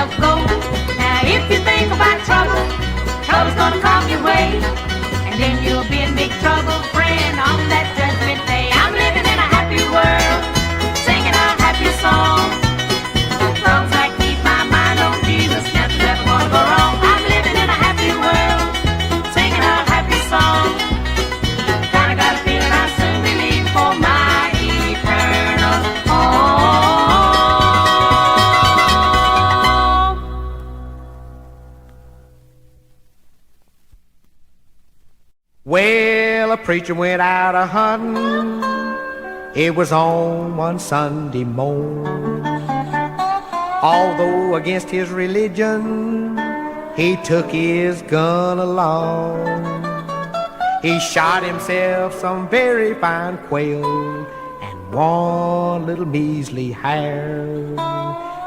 of gold. Now if you think about trouble, trouble's gonna come your way, and then you'll be in big trouble, friend, on that judgment day. I'm living in a happy world, singing a happy song. Songs that keep my mind on Jesus, nothing ever gonna go wrong. I'm living in a happy world, singing a happy song. Kinda got a feeling I'll soon be leaving for my eternal home. Well, a preacher went out a-hunting. It was on one Sunday morn. Although against his religion, he took his gun along. He shot himself some very fine quail and one little measly hare.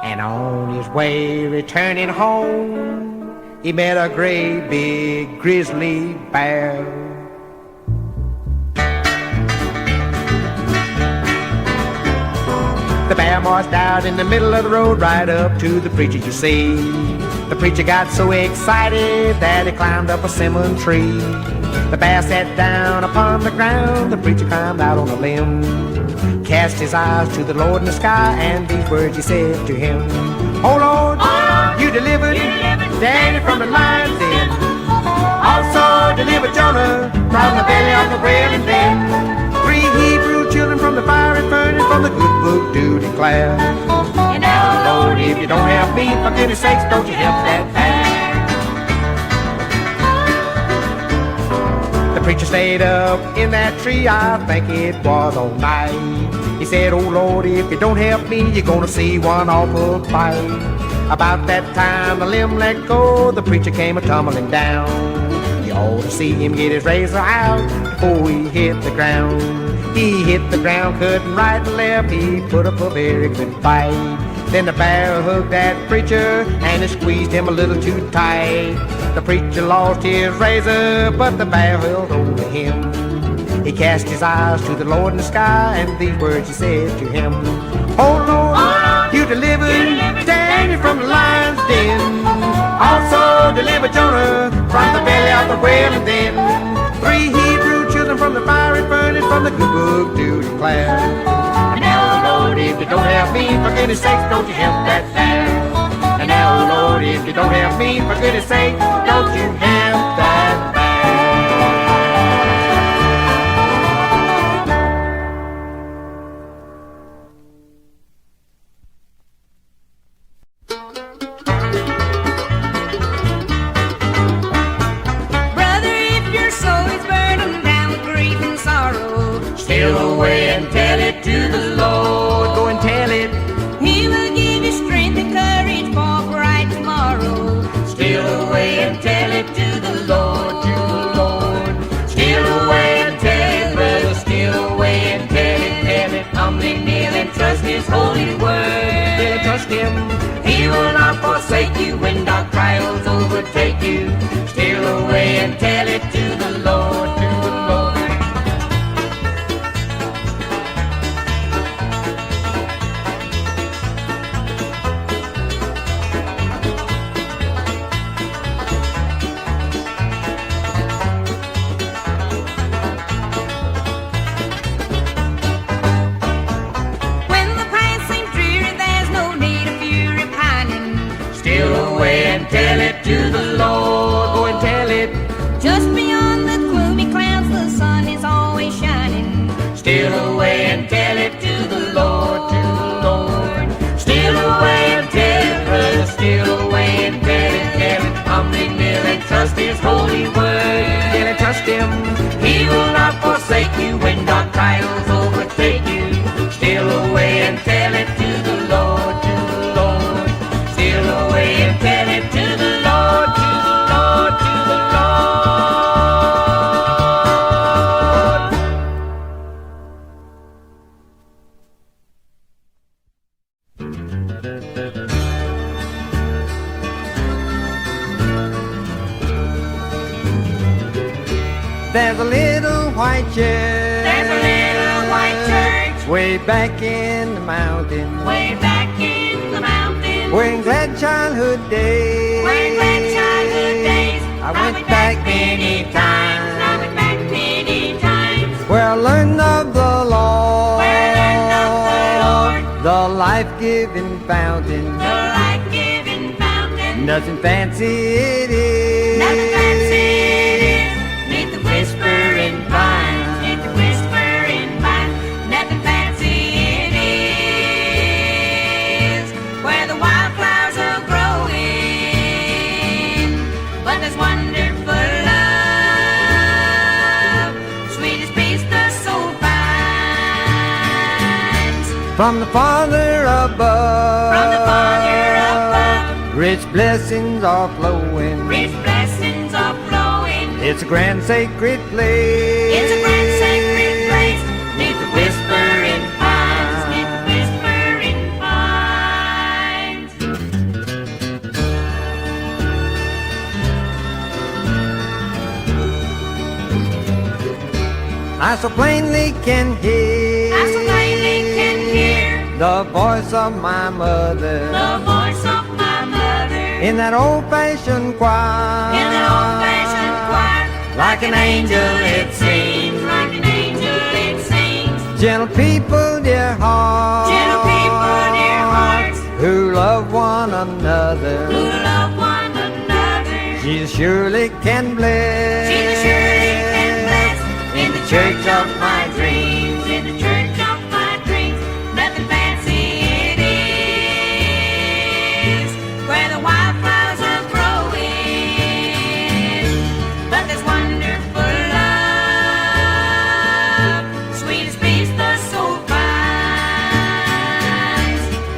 And on his way returning home, he met a great big grizzly bear. The bear marched out in the middle of the road right up to the preacher, you see. The preacher got so excited that he climbed up a cinnamon tree. The bear sat down upon the ground, the preacher climbed out on a limb, cast his eyes to the Lord in the sky, and these words he said to him. Oh Lord, you delivered Daniel from the lion's den. Also delivered Jonah from the belly of the whale, and then 3 Hebrew children from the fiery furnace, from the good book do declare. And now, Lord, if you don't help me, for goodness sakes, don't you help that bear. The preacher stayed up in that tree, I think it was all night. He said, oh Lord, if you don't help me, you're gonna see one awful fight. About that time the limb let go, the preacher came a-tumbling down. You ought to see him get his razor out before he hit the ground. He hit the ground cutting right and left, he put up a very good fight. Then the bear hugged that preacher and it squeezed him a little too tight. The preacher lost his razor, but the bear held on to him. He cast his eyes to the Lord in the sky, and these words he said to him. Oh Lord, you delivered Daniel from the lion's den. Also delivered Jonah from the belly of the whale, and then 3 Hebrew children from the fiery furnace, from the good book to declare. And now, Lord, if you don't help me, for goodness sakes, don't you help that bear. And now, Lord, if you don't help me, for goodness sake, don't you help that bear. Steal away and tell it to the Lord. Go and tell it. He will give you strength and courage for bright tomorrow. Steal away and tell it to the Lord, to the Lord. Steal away and tell it, brother. Steal away and tell it. Humbly kneel and trust His holy word. Yeah, trust Him. He will not forsake you when dark trials overtake you. Steal away and tell it to the Lord, to the Lord. Tell it to the Lord, go and tell it. Just beyond the gloomy clouds, the sun is always shining. Steal away and tell it to the Lord, to the Lord. Steal away and tell it, brother. Steal away and tell it. Humbly kneel and trust His holy word. Kneel and trust Him. He will not forsake you when dark trials overtake you. Steal away and tell it to the Lord, to the Lord. Steal away and tell it to the Lord, to the Lord, to the There's a little white church. There's a little white church way back in the mountain. way back in the mountains. Where in glad child childhood days. Wearing glad childhood days. I went back many times. I went back many times. Where I learned of the Lord. Where I learned of the Lord. The life-giving fountain. The life-giving fountain. Nothing fancy it is. Nothing fancy it is. Neath the whispering pines. Neath the whispering pines. Nothing fancy it is. Where the wildflowers are growing. But there's wonderful love. Sweetest peace the soul finds. From the Father above. From the Father above. Rich blessings are flowing. Rich blessings are flowing. It's a grand sacred place. It's a grand sacred place. Neath the whispering pines. Neath the whispering pines. I so plainly can hear. I so plainly can hear The voice of my mother. the voice of my mother. In that old-fashioned choir. In that old-fashioned choir. Like an angel it sings. Like an angel it sings. Gentle people, dear hearts. Gentle people, dear hearts. Who love one another. Who love one another. Jesus surely can bless. Jesus surely can bless. In the church of my dreams. In the church of my dreams. Nothing fancy it is. Where the wildflowers are growing. But there's wonderful love. Sweetest peace the soul finds.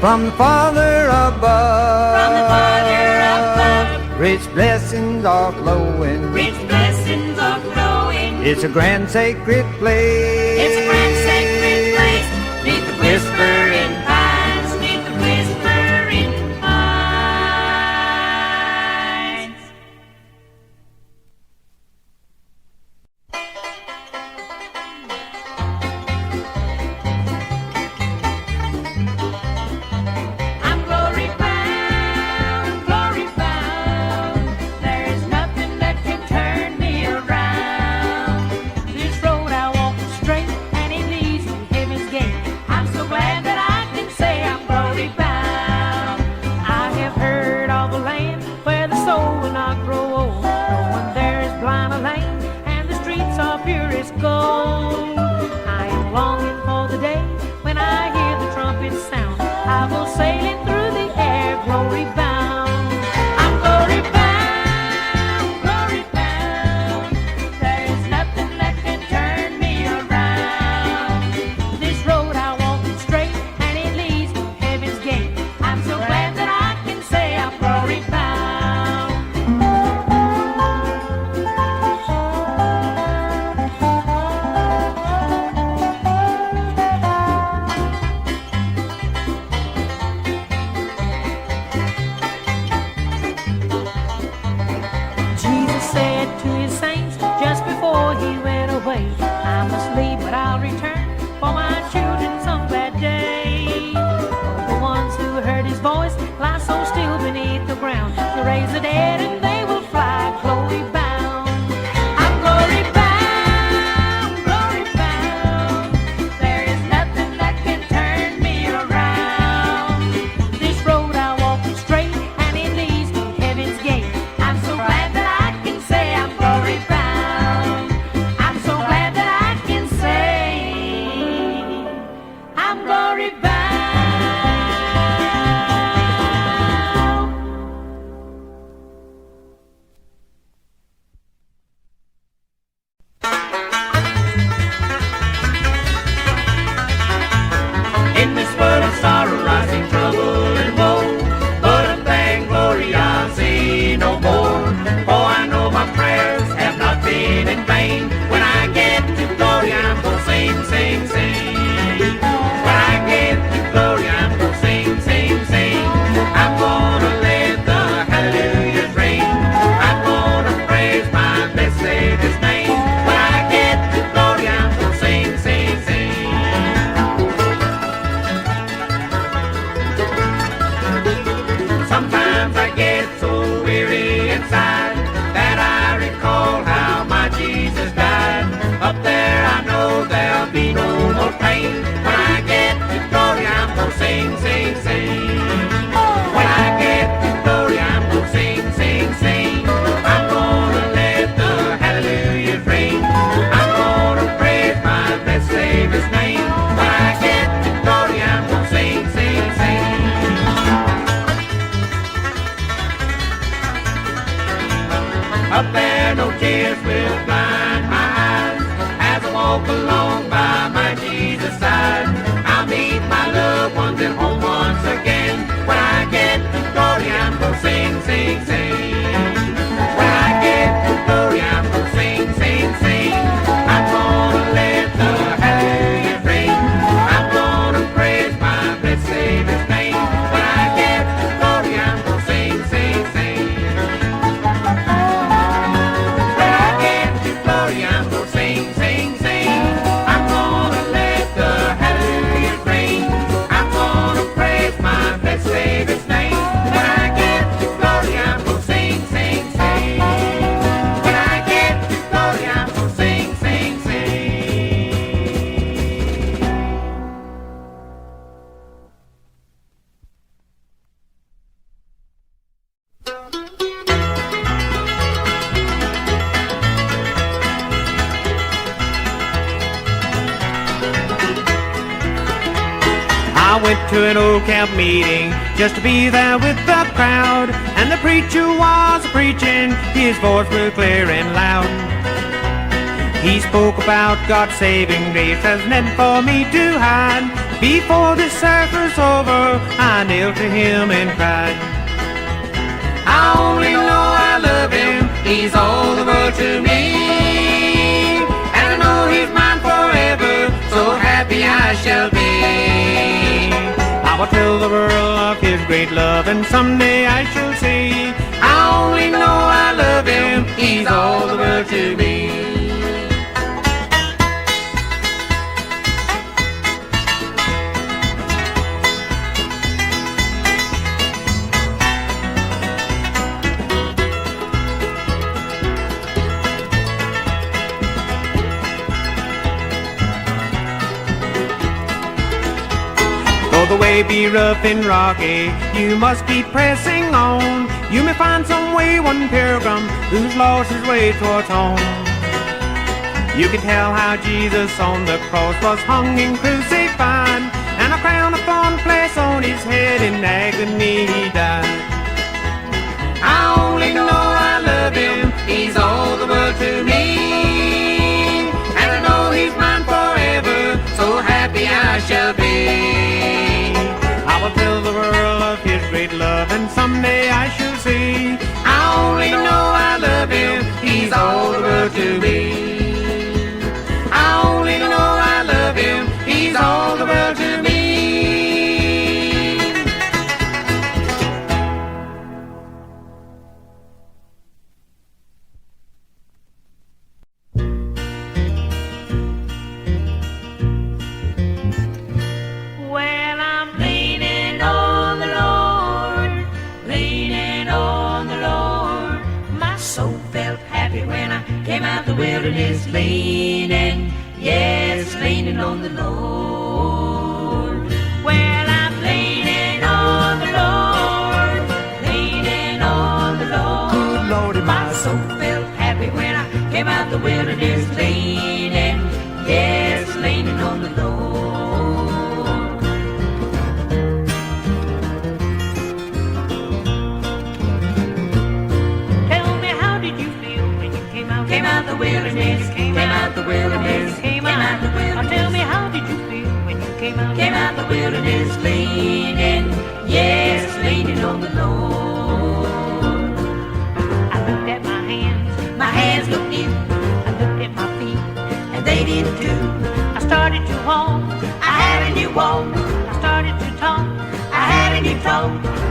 From the Father above. From the Father above. Rich blessings are flowing. Rich blessings are flowing. It's a grand sacred place. It's a grand sacred place. Neath the whispering pines. Neath the whispering pines. I'm glory-bound, glory-bound. There's nothing that can turn me around. This road I walk is straight and it leads to heaven's gate. I'm so glad that I can say I'm glory-bound. I have heard of a land where the soul will not grow old. No one there is blind or lame, and the streets are pure as gold. I am longing for the day when I hear the trumpet sound. I go sailing through the air, glory-bound. I'm glory-bound, glory-bound. There's nothing that can turn me around. This road I walk is straight and it leads to heaven's gate. I'm so glad that I can say I'm glory-bound. Jesus said to his saints just before he went away, I must leave, but I'll return for my children some glad day. For the ones who heard his voice lie so still beneath the ground, to raise the dead and they will fly glory-bound. I'm glory-bound, glory-bound. There is nothing that can turn me around. This road I walk is straight and it leads to heaven's gate. I'm so glad that I can say I'm glory-bound. I'm so glad that I can say I'm glory-bound. I went to an old camp meeting just to be there with the crowd, and the preacher was preaching, his voice was clear and loud. He spoke about God's saving grace as meant for me to hide. Before the service over, I knelt to him and cried. I only know I love him, he's all the world to me, and I know he's mine forever, so happy I shall be. I will tell the world of his great love, and someday I shall see. I only know I love him, he's all the world to me. The way be rough and rocky, you must keep pressing on. You may find some way one pilgrim who's lost his way towards home. You can tell how Jesus on the cross was hung and crucified, and a crown of thorns placed on his head, in agony he died. I only know I love him, he's all the world to me, and I know he's mine forever, so happy I shall be. I will tell the world of his great love, and someday I shall see. I only know I love him, he's all the world to me. I only know I love him, he's all the world to me. Wilderness leaning, yes, leaning on the Lord. Well, I'm leaning on the Lord, leaning on the Lord. Good Lord, my soul felt happy when I came out the wilderness leaning, yes, leaning on the Lord. Tell me, how did you feel when you came out the wilderness, came out the wilderness, came out the wilderness. Tell me, how did you feel when you came out the wilderness, leaning, yes, leaning on the Lord. I looked at my hands looked new. I looked at my feet, and they did too. I started to walk, I had a new walk. I started to talk, I had a new talk.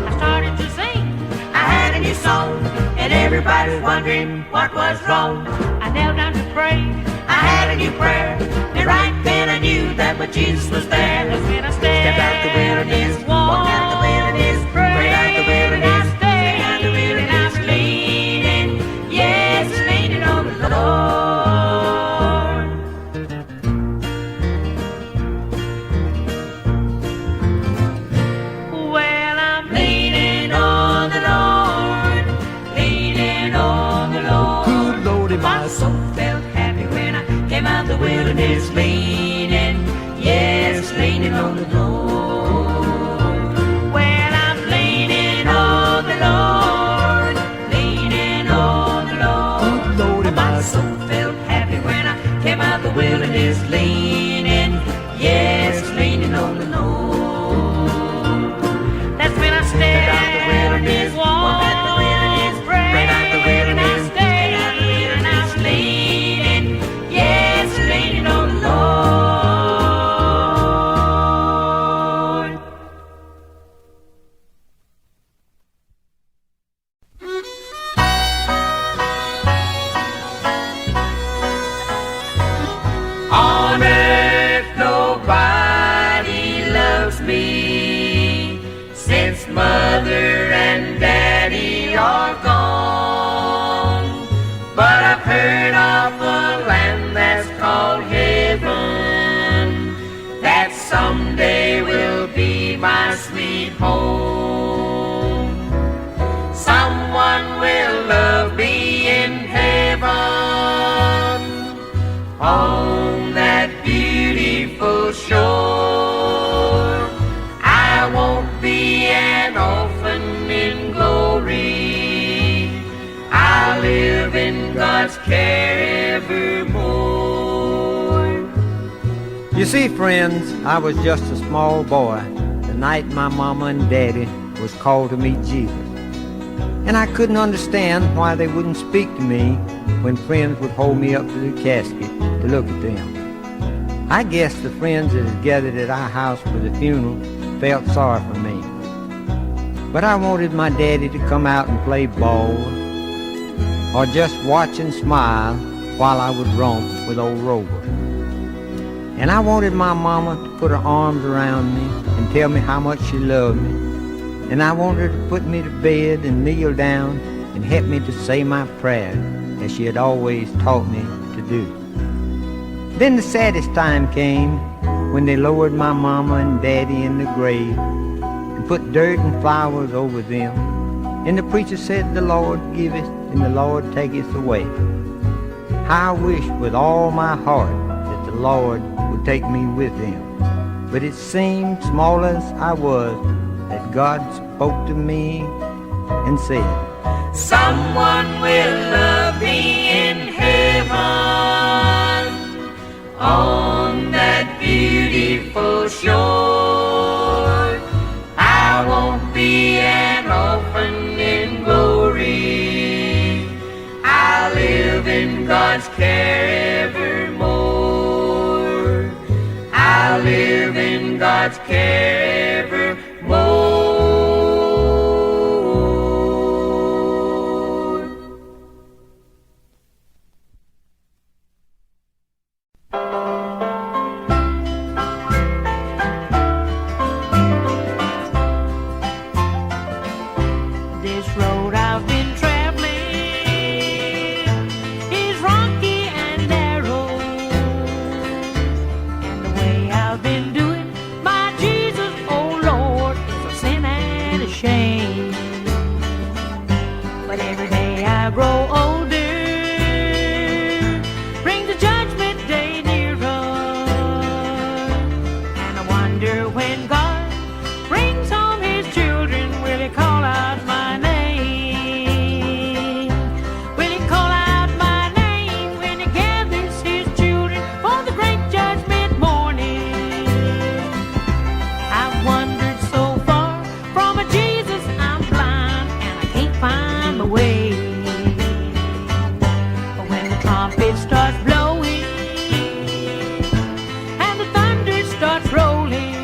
I started to sing, I had a new song, and everybody's wondering what was wrong. I knelt down to pray, I had a new prayer, and right then I knew that my Jesus was there. That's when I stepped out the wilderness, walked out the wilderness, prayed out the wilderness, stayed out the wilderness, leaning, yes, leaning on the Lord. Well, I'm leaning on the Lord, leaning on the Lord. good Lord, My soul felt happy when I came out the wilderness, leaning, yes, leaning on the Lord. Well, I'm leaning on the Lord, leaning on the Lord. good Lord, My soul felt happy when I came out the wilderness, leaning, yes, leaning on the Lord. That's when I stepped out the wilderness, walked out the wilderness, prayed out the wilderness, stayed out the wilderness, leaning, yes, leaning on the Lord. You see, friends, I was just a small boy the night my mama and daddy was called to meet Jesus. And I couldn't understand why they wouldn't speak to me when friends would hold me up to the casket to look at them. I guess the friends that had gathered at our house for the funeral felt sorry for me. But I wanted my daddy to come out and play ball, or just watch and smile while I would romp with old Rover. And I wanted my mama to put her arms around me and tell me how much she loved me. And I wanted her to put me to bed and kneel down and help me to say my prayers as she had always taught me to do. Then the saddest time came when they lowered my mama and daddy in the grave and put dirt and flowers over them. And the preacher said, "The Lord giveth and the Lord taketh away." How I wish with all my heart that the Lord would take me with him. But it seemed, small as I was, that God spoke to me and said, "Someone will love me in heaven on that beautiful shore. I won't be an orphan in glory. I'll live in God's care evermore. I'll live in God's care evermore." This road I've been traveling is rocky and narrow, and the way I've been doing my Jesus, oh Lord, is a sin and a shame. But every day I grow older brings the judgment day nearer, and I wonder when God brings home his children, will he call out my name? Will he call out my name when he gathers his children for the great judgment morning? I've wandered so far from a Jesus, I'm blind and I can't find my way. But when the trumpet starts blowing and the thunder starts rolling,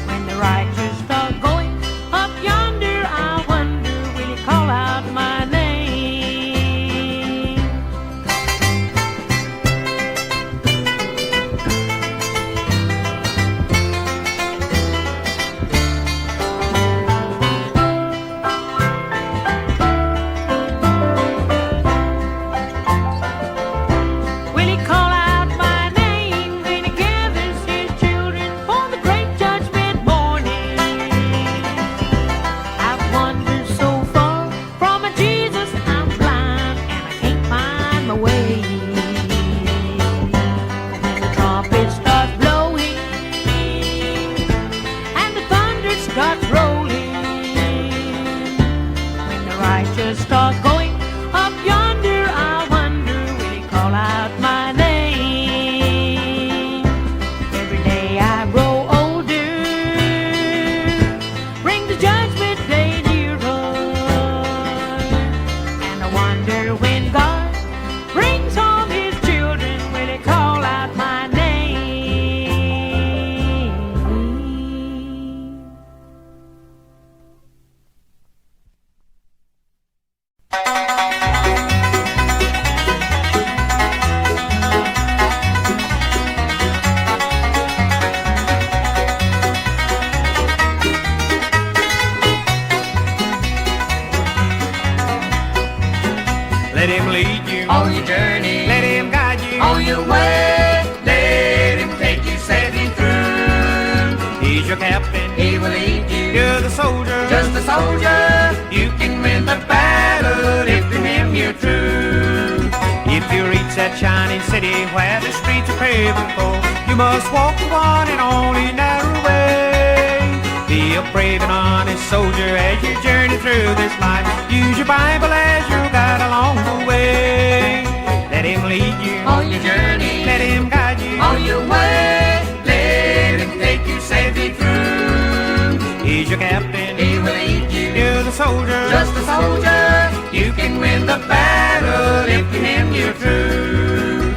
when the righteous start going up yonder, I wonder, will he call out my name? Will he call out my name when he gathers his children for the great judgment morning? I've wandered so far from a Jesus, I'm blind and I can't find my way. When the trumpet starts blowing and the thunder starts rolling, when the righteous start going up yonder, I wonder, will he call out my name? Every day I grow older bring the judgment day nearer, and I wonder when God brings home his children, will he call out my name? Let him lead you On your journey, let him guide you on your way, let him take you safely through. He's your captain, He will lead you, you're the soldier, just a soldier. You can win the battle if to him you're true. If you reach that shining city where the streets are paved in gold, you must walk the one and only narrow way. Be a brave and honest soldier as you journey through this life. Use your Bible as your along the way. Let him lead you On your journey, let him guide you on the battle if to him you're true.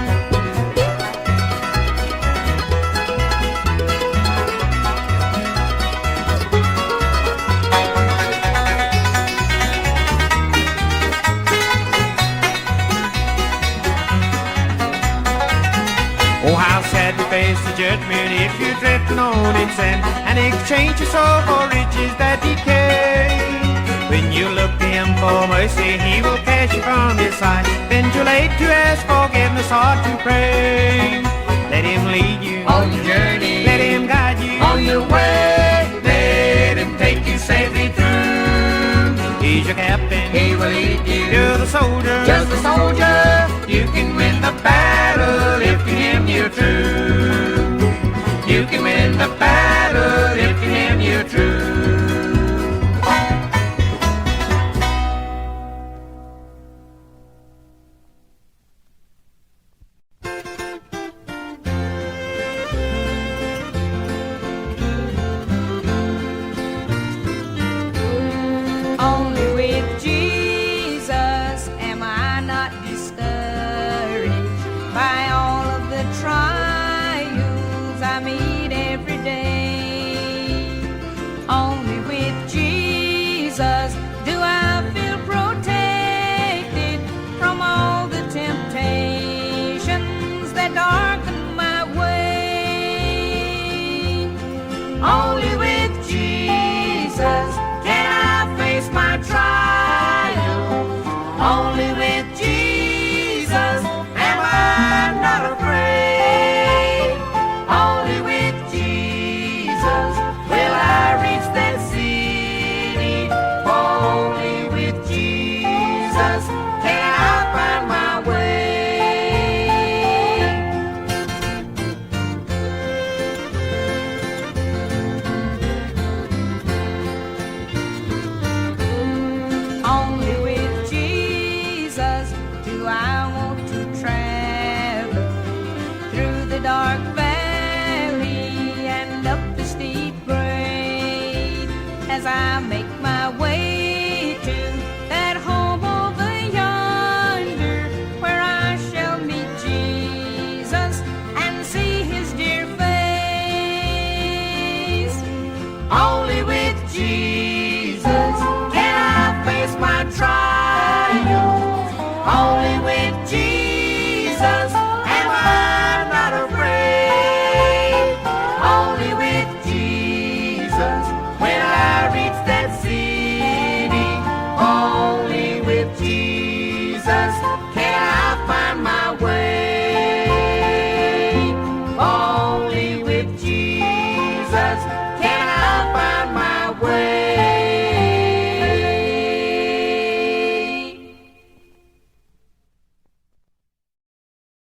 Oh, how sad to face the judgment if you're drifting on in sin and exchange your soul for riches that decay. When you look to him for mercy, he will cast you from his sight. Then too late to ask forgiveness or to pray. Let him lead you On your journey, let him guide you on your way, let him take you safely through. He's your captain, he will lead you. you're the soldier, Just a soldier, you can win the battle if to him you're true. You can win the battle if to him you're true. only with Jesus am I not discouraged by all of the trials I meet every day. Only with Jesus do I feel protected from all the temptations that darken my way. Only with Jesus can I face my trials. Only with Jesus am I not afraid. Only with Jesus will I reach that city. Only with Jesus can I find my way. Only with Jesus do I want to travel through the dark valley and up the steep grade as I make my way to that home over yonder where I shall meet Jesus and see his dear face. Only with Jesus can I face my trials. Only